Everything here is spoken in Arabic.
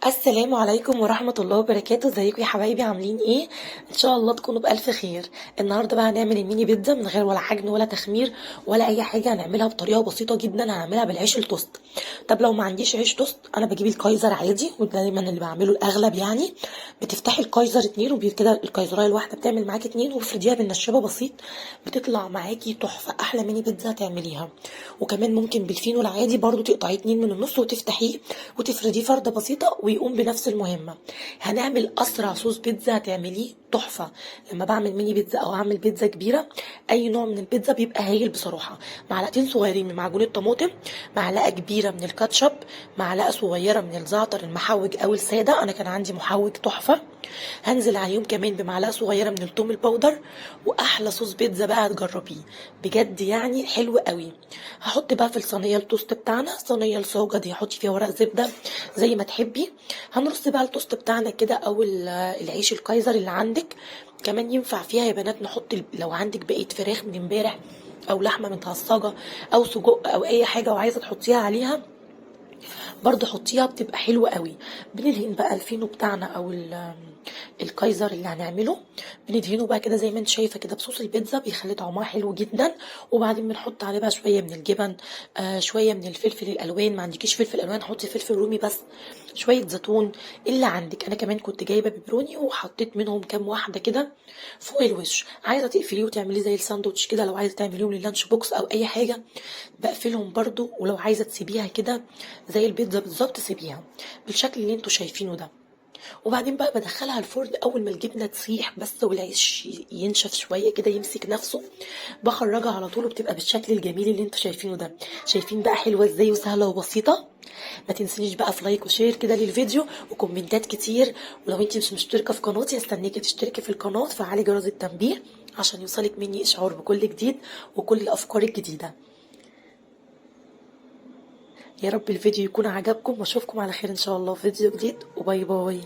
السلام عليكم ورحمة الله وبركاته. ازيكم يا حبايبي؟ عاملين ايه؟ ان شاء الله تكونوا بألف خير. النهاردة بقى هنعمل الميني بيتزا من غير ولا عجن ولا تخمير ولا اي حاجة. هنعملها بطريقة بسيطة جدا، هنعملها بالعيش التوست. طب لو ما عنديش عيش توست انا بجيب الكايزر عادي، وده دايما اللي بعمله الاغلب يعني. بتفتحي الكايزر اتنين وكده الكايزرايه الواحدة بتعمل معاكي اتنين، وفرديها بالنشابة بسيط بتطلع معاكي تحفة. احلى ميني بيتزا هتعمليها. وكمان ممكن بالفينو العادي برضو تقطعيه اتنين من النص وتفتحيه وتفرديه فردة بسيطة ويقوم بنفس المهمة. هنعمل أسرع صوص بيتزا هتعمليه تحفة. لما بعمل ميني بيتزا أو أعمل بيتزا كبيرة، أي نوع من البيتزا بيبقى هايل بصراحة. معلقتين صغيرين من معجون الطماطم، معلقة كبيرة من الكاتشب، معلقة صغيرة من الزعتر المحوج أو السادة، أنا كان عندي محوج تحفة. هنزل عليهم كمان بمعلقة صغيرة من الثوم البودر. وأحلى صوص بيتزا بقى هتجربيه بجد، يعني حلو قوي. هحط بقى في الصينية التوست بتاعنا، صينية الصاجة دي حطي فيها ورق زبدة زي ما تحبي. هنرص بقى التوست بتاعنا كده او العيش الكايزر اللي عندك. كمان ينفع فيها يا بنات نحط لو عندك بقية فراخ من امبارح او لحمة متعصجة او سجق او اي حاجة وعايزة تحطيها عليها، برضو حطيها بتبقى حلوة قوي. بندهن بقى الفينو بتاعنا او الكايزر اللي هنعمله، بندهنه بقى كده زي ما انت شايفه كده بصوص البيتزا، بيخلي طعمها حلو جدا. وبعدين بنحط عليه بقى شويه من الجبن، شويه من الفلفل الالوان، ما عندكيش فلفل الوان حطي فلفل رومي بس، شويه زيتون اللي عندك. انا كمان كنت جايبه بيبروني وحطيت منهم كام واحده كده فوق الوش. عايزه تقفليه وتعمليه زي الساندوتش كده، لو عايزه تعمليهم للانش بوكس او اي حاجه بقفلهم برضو. ولو عايزه تسيبيها كده زي البيتزا بالظبط سيبيها بالشكل اللي انتوا شايفينه ده. وبعدين بقى بدخلها الفرن اول ما الجبنه تسيح بس والعيش ينشف شويه كده يمسك نفسه، بخرجها على طول وبتبقى بالشكل الجميل اللي انتوا شايفينه ده. شايفين بقى حلوه ازاي وسهله وبسيطه؟ ما تنسينيش بقى في لايك وشير كده للفيديو وكومنتات كتير. ولو انت مش مشتركه في قناتي استنيكي تشتركي في القناه وتفعلي جرس التنبيه عشان يوصلك مني اشعار بكل جديد وكل الافكار الجديده. يا رب الفيديو يكون عجبكم واشوفكم على خير ان شاء الله في فيديو جديد، وباي باي.